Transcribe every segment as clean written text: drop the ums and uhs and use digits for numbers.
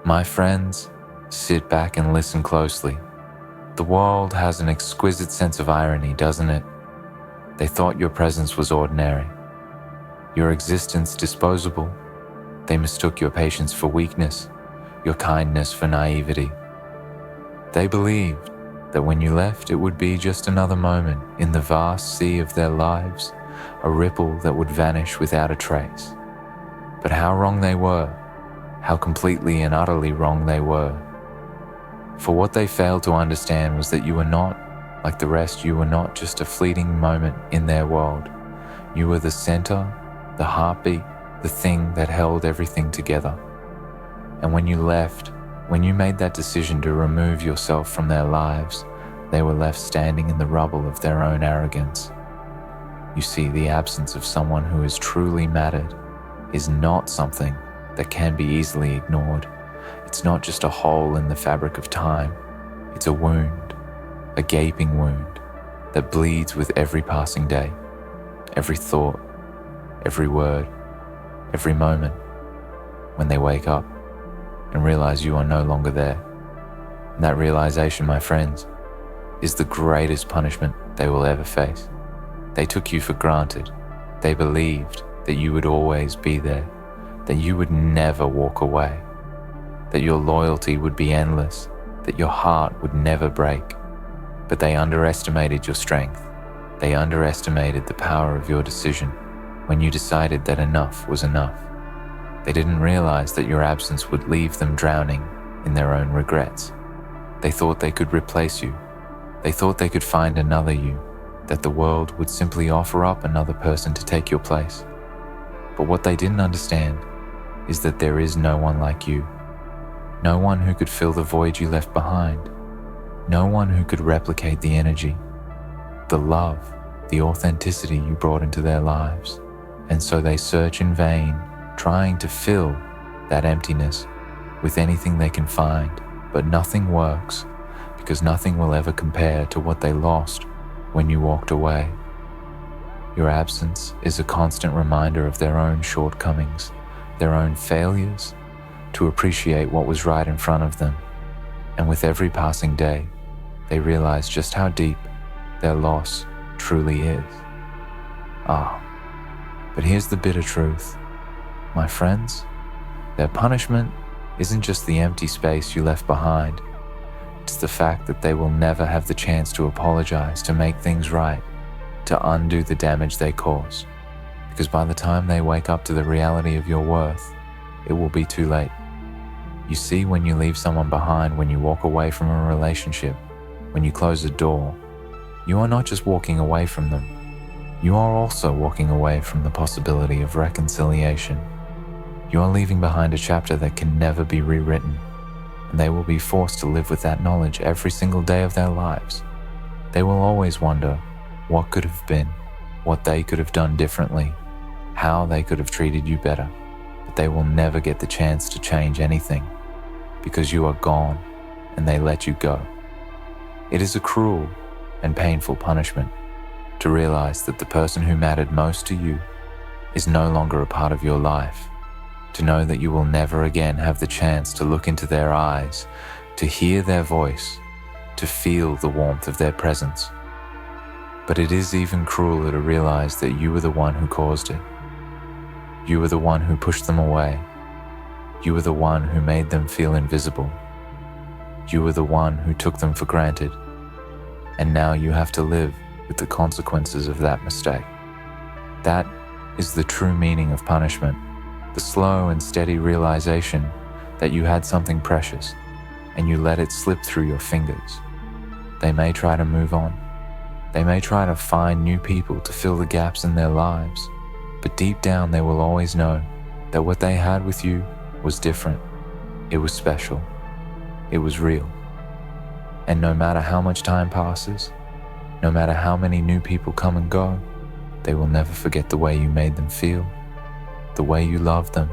My friends, sit back and listen closely. The world has an exquisite sense of irony, doesn't it? They thought your presence was ordinary, your existence disposable. They mistook your patience for weakness, your kindness for naivety. They believed that when you left, it would be just another moment in the vast sea of their lives, a ripple that would vanish without a trace. But how wrong they were, how completely and utterly wrong they were. For what they failed to understand was that you were not, like the rest, you were not just a fleeting moment in their world. You were the center, the heartbeat, the thing that held everything together. And when you left, when you made that decision to remove yourself from their lives, they were left standing in the rubble of their own arrogance. You see, the absence of someone who has truly mattered is not something that can be easily ignored. It's not just a hole in the fabric of time. It's a wound, a gaping wound that bleeds with every passing day, every thought, every word, every moment. When they wake up and realize you are no longer there. And that realization, my friends, is the greatest punishment they will ever face. They took you for granted. They believed that you would always be there, that you would never walk away, that your loyalty would be endless, that your heart would never break. But they underestimated your strength. They underestimated the power of your decision when you decided that enough was enough. They didn't realize that your absence would leave them drowning in their own regrets. They thought they could replace you. They thought they could find another you, that the world would simply offer up another person to take your place. But what they didn't understand is that there is no one like you. No one who could fill the void you left behind. No one who could replicate the energy, the love, the authenticity you brought into their lives. And so they search in vain, trying to fill that emptiness with anything they can find, but nothing works because nothing will ever compare to what they lost when you walked away. Your absence is a constant reminder of their own shortcomings, their own failures, to appreciate what was right in front of them. And with every passing day, they realize just how deep their loss truly is. But here's the bitter truth. My friends, their punishment isn't just the empty space you left behind. It's the fact that they will never have the chance to apologize, to make things right, to undo the damage they caused. Because by the time they wake up to the reality of your worth, it will be too late. You see, when you leave someone behind, when you walk away from a relationship, when you close a door, you are not just walking away from them. You are also walking away from the possibility of reconciliation. You are leaving behind a chapter that can never be rewritten, and they will be forced to live with that knowledge every single day of their lives. They will always wonder what could have been, what they could have done differently, how they could have treated you better, but they will never get the chance to change anything because you are gone and they let you go. It is a cruel and painful punishment to realize that the person who mattered most to you is no longer a part of your life, to know that you will never again have the chance to look into their eyes, to hear their voice, to feel the warmth of their presence. But it is even crueler to realize that you were the one who caused it. You were the one who pushed them away. You were the one who made them feel invisible. You were the one who took them for granted. And now you have to live with the consequences of that mistake. That is the true meaning of punishment, the slow and steady realization that you had something precious and you let it slip through your fingers. They may try to move on. They may try to find new people to fill the gaps in their lives, but deep down they will always know that what they had with you was different. It was special. It was real. And no matter how much time passes, no matter how many new people come and go, they will never forget the way you made them feel, the way you loved them,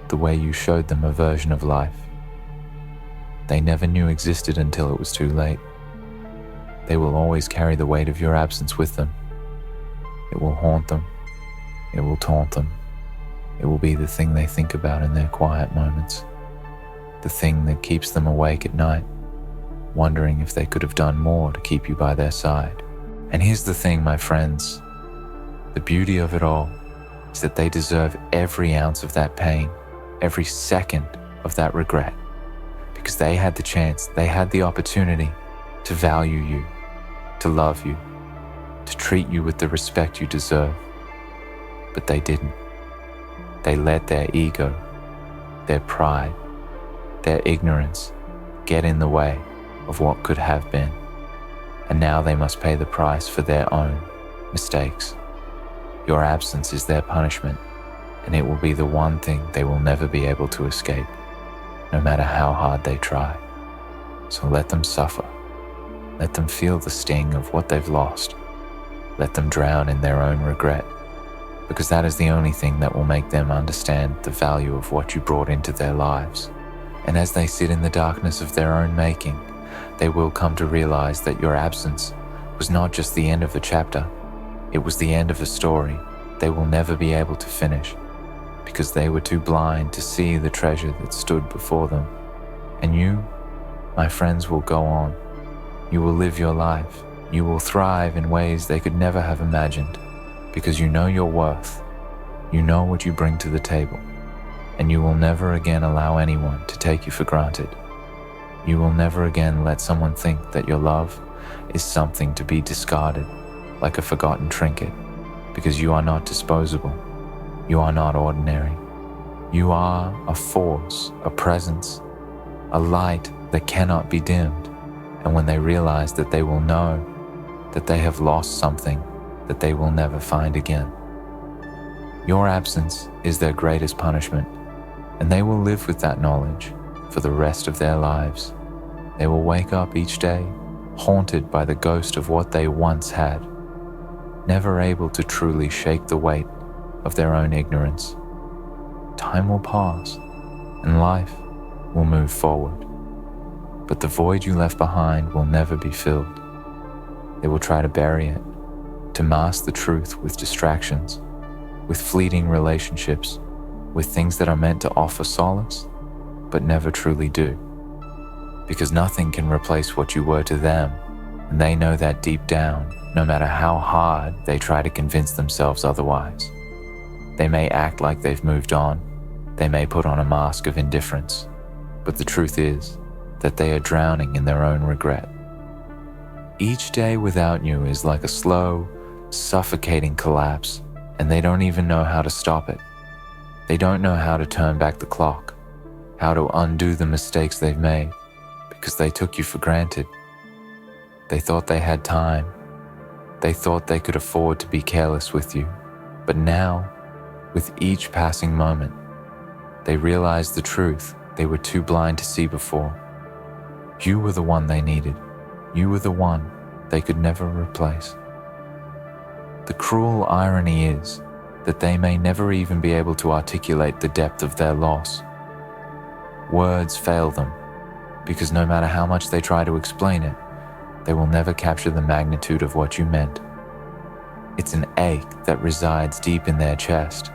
the way you showed them a version of life they never knew existed until it was too late. They will always carry the weight of your absence with them. It will haunt them. It will taunt them. It will be the thing they think about in their quiet moments, the thing that keeps them awake at night, wondering if they could have done more to keep you by their side. And here's the thing, my friends, the beauty of it all is that they deserve every ounce of that pain, every second of that regret, because they had the chance, they had the opportunity to value you, to love you, to treat you with the respect you deserve. But they didn't. They let their ego, their pride, their ignorance get in the way of what could have been. And now they must pay the price for their own mistakes. Your absence is their punishment, and it will be the one thing they will never be able to escape, no matter how hard they try. So let them suffer. Let them feel the sting of what they've lost. Let them drown in their own regret, because that is the only thing that will make them understand the value of what you brought into their lives. And as they sit in the darkness of their own making, they will come to realize that your absence was not just the end of a chapter, it was the end of a story they will never be able to finish, because they were too blind to see the treasure that stood before them. And you, my friends, will go on. You will live your life. You will thrive in ways they could never have imagined, because you know your worth. You know what you bring to the table, and you will never again allow anyone to take you for granted. You will never again let someone think that your love is something to be discarded, like a forgotten trinket, because you are not disposable. You are not ordinary. You are a force, a presence, a light that cannot be dimmed. And when they realize that, they will know that they have lost something that they will never find again. Your absence is their greatest punishment, and they will live with that knowledge for the rest of their lives. They will wake up each day haunted by the ghost of what they once had, never able to truly shake the weight of their own ignorance. Time will pass, and life will move forward, but the void you left behind will never be filled. They will try to bury it, to mask the truth with distractions, with fleeting relationships, with things that are meant to offer solace, but never truly do. Because nothing can replace what you were to them, and they know that deep down, no matter how hard they try to convince themselves otherwise. They may act like they've moved on, they may put on a mask of indifference, but the truth is that they are drowning in their own regret. Each day without you is like a slow, suffocating collapse, and they don't even know how to stop it. They don't know how to turn back the clock, how to undo the mistakes they've made, because they took you for granted. They thought they had time. They thought they could afford to be careless with you. But now, with each passing moment, they realized the truth they were too blind to see before. You were the one they needed. You were the one they could never replace. The cruel irony is that they may never even be able to articulate the depth of their loss. Words fail them, because no matter how much they try to explain it, they will never capture the magnitude of what you meant. It's an ache that resides deep in their chest,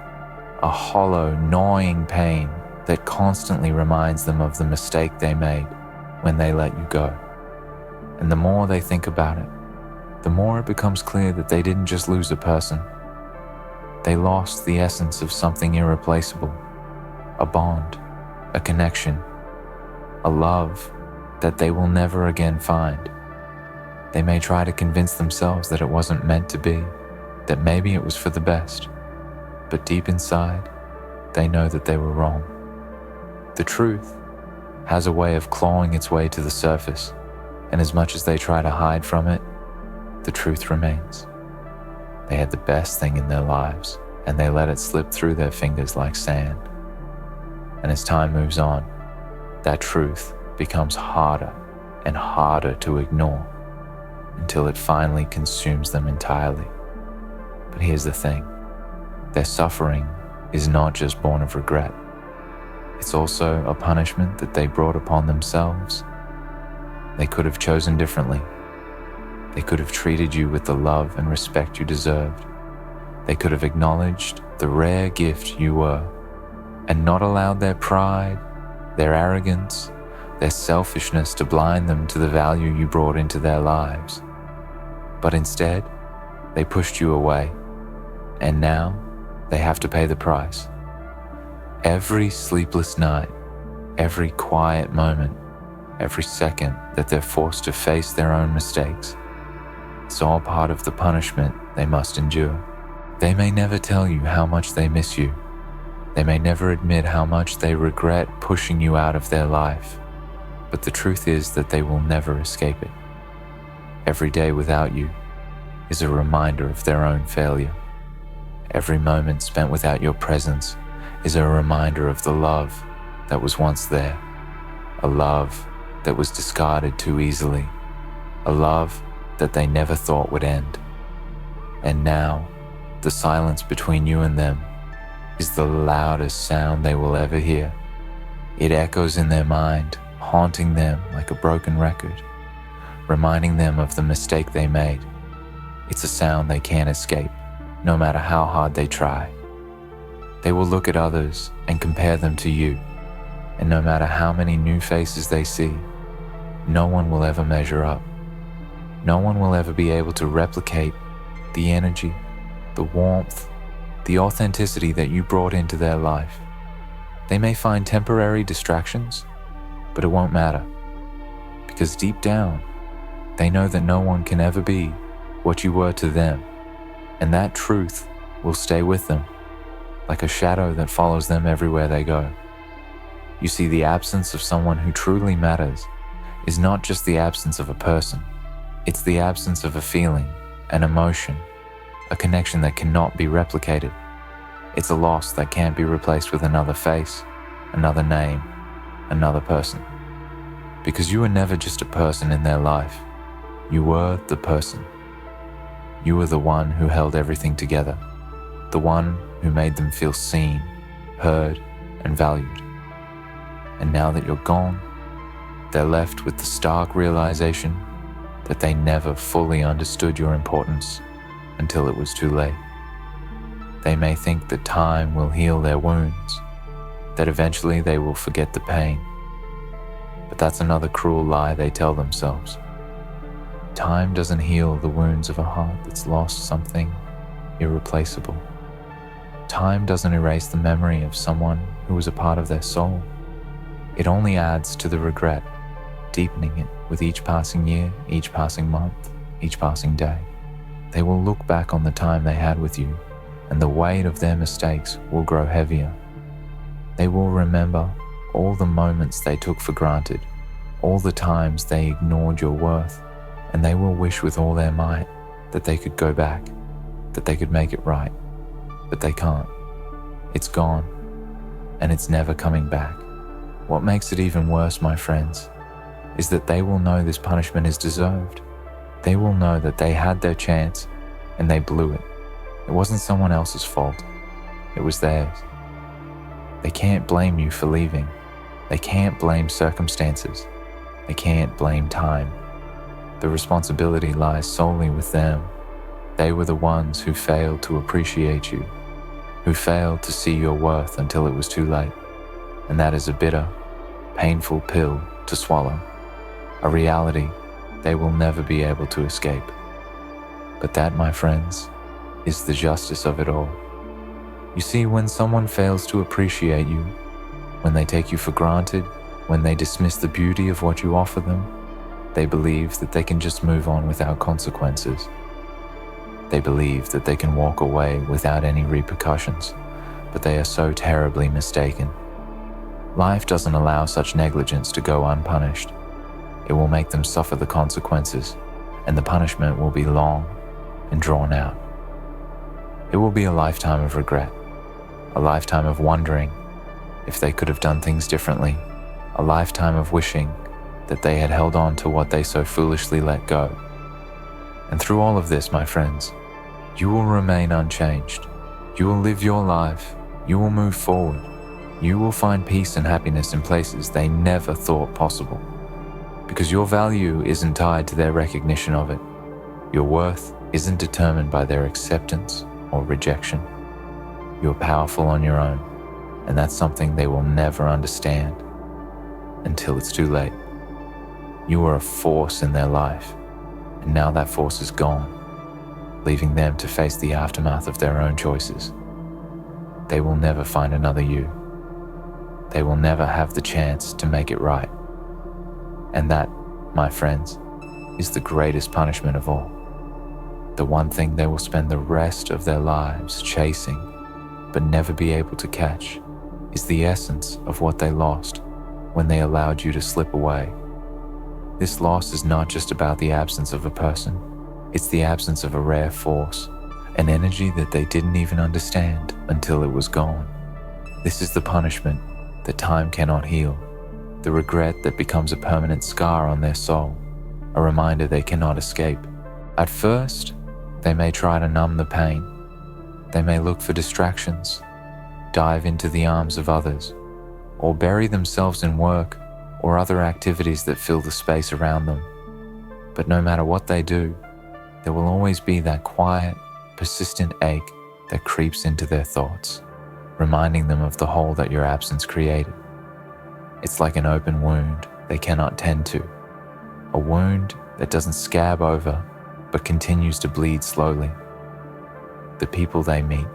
a hollow, gnawing pain that constantly reminds them of the mistake they made when they let you go. And the more they think about it, the more it becomes clear that they didn't just lose a person. They lost the essence of something irreplaceable, a bond, a connection, a love that they will never again find. They may try to convince themselves that it wasn't meant to be, that maybe it was for the best, but deep inside, they know that they were wrong. The truth has a way of clawing its way to the surface, and as much as they try to hide from it, the truth remains. They had the best thing in their lives, and they let it slip through their fingers like sand. And as time moves on, that truth becomes harder and harder to ignore until it finally consumes them entirely. But here's the thing, their suffering is not just born of regret. It's also a punishment that they brought upon themselves. They could have chosen differently. They could have treated you with the love and respect you deserved, They could have acknowledged the rare gift you were and not allowed their pride, their arrogance, their selfishness to blind them to the value you brought into their lives. But instead, they pushed you away, and now they have to pay the price. Every sleepless night, every quiet moment, every second that they're forced to face their own mistakes, it's all part of the punishment they must endure. They may never tell you how much they miss you. They may never admit how much they regret pushing you out of their life, but the truth is that they will never escape it. Every day without you is a reminder of their own failure. Every moment spent without your presence is a reminder of the love that was once there, a love that was discarded too easily, a love that they never thought would end. And now, the silence between you and them is the loudest sound they will ever hear. It echoes in their mind, haunting them like a broken record, reminding them of the mistake they made. It's a sound they can't escape, no matter how hard they try. They will look at others and compare them to you, and no matter how many new faces they see, no one will ever measure up. No one will ever be able to replicate the energy, the warmth, the authenticity that you brought into their life. They may find temporary distractions, but it won't matter, because deep down, they know that no one can ever be what you were to them, and that truth will stay with them, like a shadow that follows them everywhere they go. You see, the absence of someone who truly matters is not just the absence of a person, it's the absence of a feeling, an emotion, a connection that cannot be replicated. It's a loss that can't be replaced with another face, another name, another person. Because you were never just a person in their life, you were the person. You were the one who held everything together, the one who made them feel seen, heard, and valued. And now that you're gone, they're left with the stark realization that they never fully understood your importance until it was too late. They may think that time will heal their wounds, that eventually they will forget the pain. But that's another cruel lie they tell themselves. Time doesn't heal the wounds of a heart that's lost something irreplaceable. Time doesn't erase the memory of someone who was a part of their soul. It only adds to the regret, deepening it with each passing year, each passing month, each passing day. They will look back on the time they had with you, and the weight of their mistakes will grow heavier. They will remember all the moments they took for granted, all the times they ignored your worth, and they will wish with all their might that they could go back, that they could make it right, but they can't. It's gone, and it's never coming back. What makes it even worse, my friends, is that they will know this punishment is deserved. They will know that they had their chance and they blew it. It wasn't someone else's fault. It was theirs. They can't blame you for leaving. They can't blame circumstances. They can't blame time. The responsibility lies solely with them. They were the ones who failed to appreciate you, who failed to see your worth until it was too late. And that is a bitter, painful pill to swallow, a reality they will never be able to escape. But that, my friends, is the justice of it all. You see, when someone fails to appreciate you, when they take you for granted, when they dismiss the beauty of what you offer them, they believe that they can just move on without consequences. They believe that they can walk away without any repercussions, but they are so terribly mistaken. Life doesn't allow such negligence to go unpunished. It will make them suffer the consequences, and the punishment will be long and drawn out. It will be a lifetime of regret, a lifetime of wondering if they could have done things differently, a lifetime of wishing that they had held on to what they so foolishly let go. And through all of this, my friends, you will remain unchanged. You will live your life. You will move forward. You will find peace and happiness in places they never thought possible, because your value isn't tied to their recognition of it. Your worth isn't determined by their acceptance or rejection. You're powerful on your own, and that's something they will never understand until it's too late. You are a force in their life, and now that force is gone, leaving them to face the aftermath of their own choices. They will never find another you. They will never have the chance to make it right. And that, my friends, is the greatest punishment of all. The one thing they will spend the rest of their lives chasing, but never be able to catch, is the essence of what they lost when they allowed you to slip away. This loss is not just about the absence of a person. It's the absence of a rare force, an energy that they didn't even understand until it was gone. This is the punishment that time cannot heal, the regret that becomes a permanent scar on their soul, a reminder they cannot escape. At first, they may try to numb the pain. They may look for distractions, dive into the arms of others, or bury themselves in work or other activities that fill the space around them. But no matter what they do, there will always be that quiet, persistent ache that creeps into their thoughts, reminding them of the hole that your absence created. It's like an open wound they cannot tend to, a wound that doesn't scab over but continues to bleed slowly. The people they meet,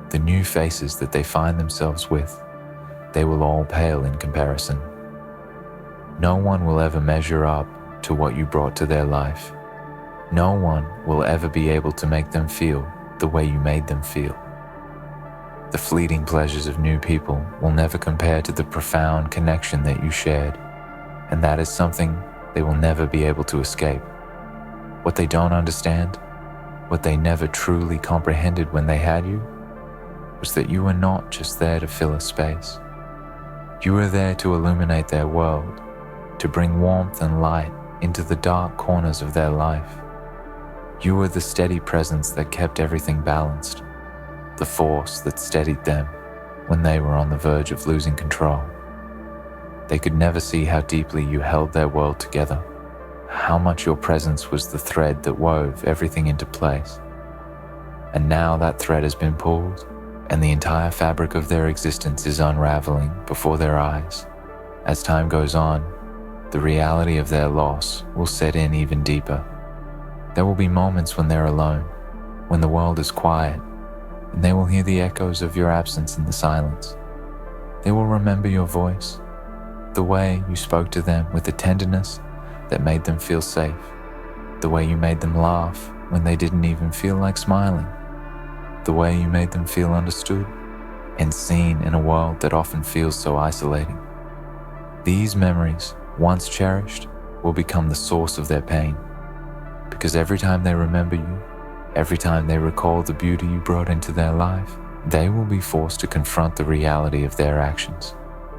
the new faces that they find themselves with, they will all pale in comparison. No one will ever measure up to what you brought to their life. No one will ever be able to make them feel the way you made them feel. The fleeting pleasures of new people will never compare to the profound connection that you shared, and that is something they will never be able to escape. What they don't understand, what they never truly comprehended when they had you, was that you were not just there to fill a space. You were there to illuminate their world, to bring warmth and light into the dark corners of their life. You were the steady presence that kept everything balanced, the force that steadied them when they were on the verge of losing control. They could never see how deeply you held their world together, how much your presence was the thread that wove everything into place. And now that thread has been pulled, and the entire fabric of their existence is unraveling before their eyes. As time goes on, the reality of their loss will set in even deeper. There will be moments when they're alone, when the world is quiet, and they will hear the echoes of your absence in the silence. They will remember your voice, the way you spoke to them with a tenderness that made them feel safe, the way you made them laugh when they didn't even feel like smiling, the way you made them feel understood and seen in a world that often feels so isolating. These memories, once cherished, will become the source of their pain, because every time they remember you, every time they recall the beauty you brought into their life, they will be forced to confront the reality of their actions,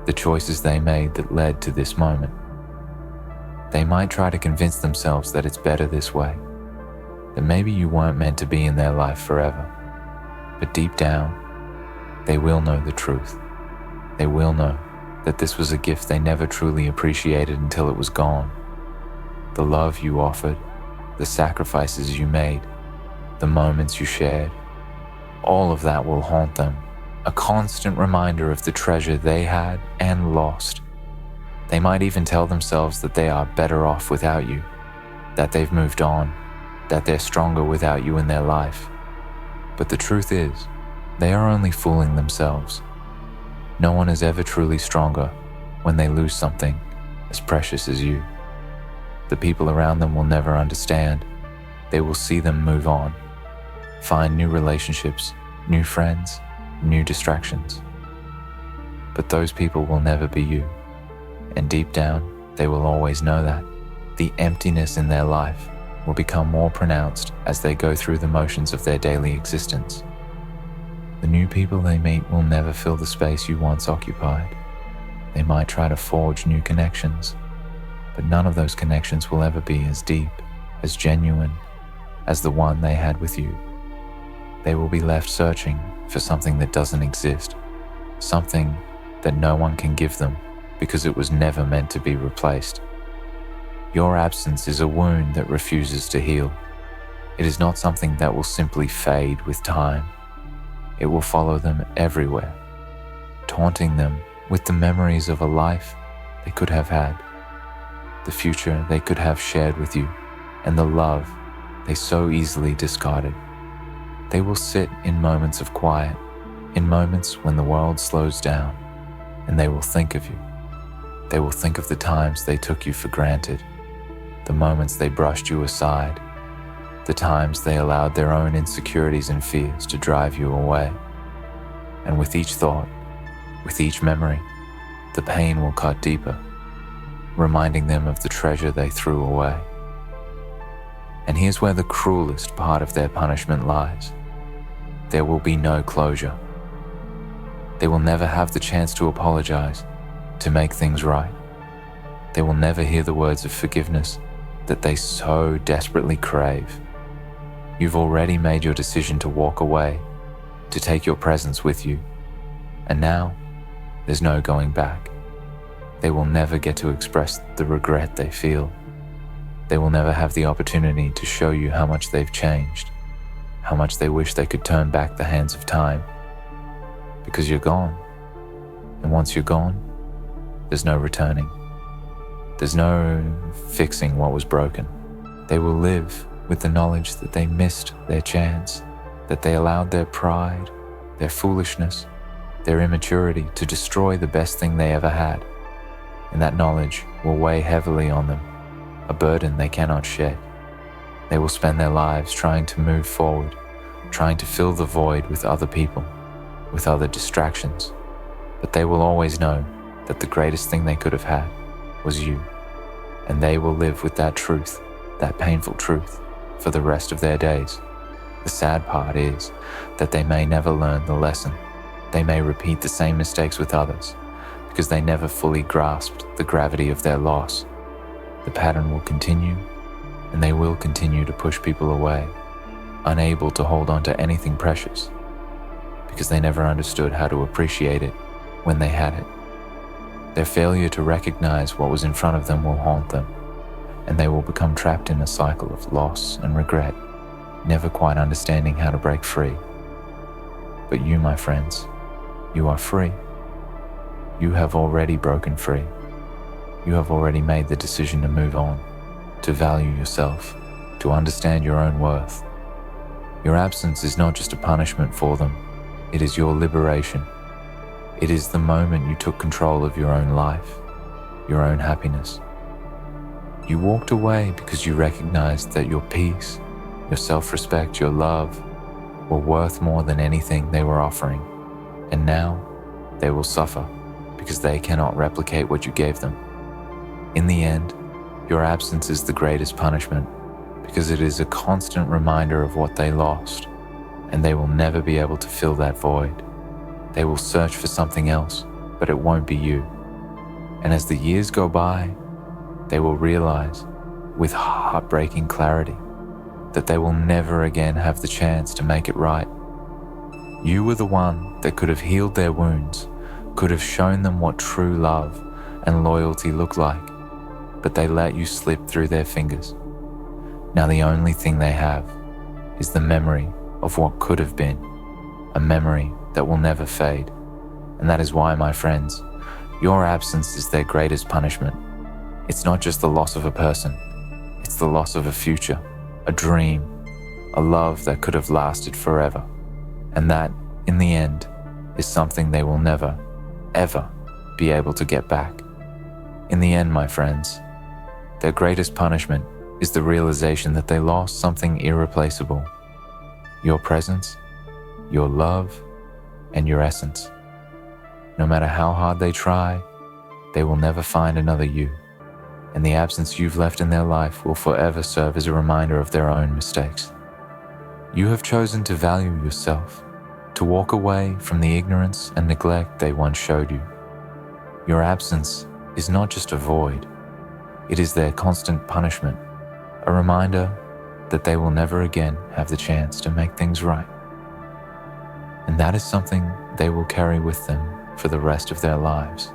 the choices they made that led to this moment. They might try to convince themselves that it's better this way, that maybe you weren't meant to be in their life forever. But deep down, they will know the truth. They will know that this was a gift they never truly appreciated until it was gone. The love you offered, the sacrifices you made, the moments you shared, all of that will haunt them, a constant reminder of the treasure they had and lost. They might even tell themselves that they are better off without you, that they've moved on, that they're stronger without you in their life. But the truth is, they are only fooling themselves. No one is ever truly stronger when they lose something as precious as you. The people around them will never understand. They will see them move on, find new relationships, new friends, new distractions. But those people will never be you. And deep down, they will always know that. The emptiness in their life will become more pronounced as they go through the motions of their daily existence. The new people they meet will never fill the space you once occupied. They might try to forge new connections, but none of those connections will ever be as deep, as genuine, as the one they had with you. They will be left searching for something that doesn't exist, something that no one can give them because it was never meant to be replaced. Your absence is a wound that refuses to heal. It is not something that will simply fade with time. It will follow them everywhere, taunting them with the memories of a life they could have had, the future they could have shared with you, and the love they so easily discarded. They will sit in moments of quiet, in moments when the world slows down, and they will think of you. They will think of the times they took you for granted, the moments they brushed you aside, the times they allowed their own insecurities and fears to drive you away. And with each thought, with each memory, the pain will cut deeper, reminding them of the treasure they threw away. And here's where the cruelest part of their punishment lies. There will be no closure. They will never have the chance to apologize, to make things right. They will never hear the words of forgiveness that they so desperately crave. You've already made your decision to walk away, to take your presence with you, and now there's no going back. They will never get to express the regret they feel. They will never have the opportunity to show you how much they've changed, how much they wish they could turn back the hands of time. Because you're gone. And once you're gone, there's no returning. There's no fixing what was broken. They will live with the knowledge that they missed their chance, that they allowed their pride, their foolishness, their immaturity to destroy the best thing they ever had. And that knowledge will weigh heavily on them, a burden they cannot shed. They will spend their lives trying to move forward, trying to fill the void with other people, with other distractions. But they will always know that the greatest thing they could have had was you. And they will live with that truth, that painful truth, for the rest of their days. The sad part is that they may never learn the lesson. They may repeat the same mistakes with others because they never fully grasped the gravity of their loss. The pattern will continue, and they will continue to push people away, unable to hold on to anything precious because they never understood how to appreciate it when they had it. Their failure to recognize what was in front of them will haunt them, and they will become trapped in a cycle of loss and regret, never quite understanding how to break free. But you, my friends, you are free. You have already broken free. You have already made the decision to move on, to value yourself, to understand your own worth. Your absence is not just a punishment for them, it is your liberation. It is the moment you took control of your own life, your own happiness. You walked away because you recognized that your peace, your self-respect, your love were worth more than anything they were offering. And now they will suffer because they cannot replicate what you gave them. In the end, your absence is the greatest punishment because it is a constant reminder of what they lost, and they will never be able to fill that void. They will search for something else, but it won't be you. And as the years go by, they will realize, with heartbreaking clarity, that they will never again have the chance to make it right. You were the one that could have healed their wounds, could have shown them what true love and loyalty look like, but they let you slip through their fingers. Now the only thing they have is the memory of what could have been, a memory that will never fade. And that is why, my friends, your absence is their greatest punishment. It's not just the loss of a person, it's the loss of a future, a dream, a love that could have lasted forever. And that, in the end, is something they will never, ever be able to get back. In the end, my friends, their greatest punishment is the realization that they lost something irreplaceable. Your presence, your love, and your essence. No matter how hard they try, they will never find another you. And the absence you've left in their life will forever serve as a reminder of their own mistakes. You have chosen to value yourself, to walk away from the ignorance and neglect they once showed you. Your absence is not just a void, it is their constant punishment, a reminder that they will never again have the chance to make things right. And that is something they will carry with them for the rest of their lives.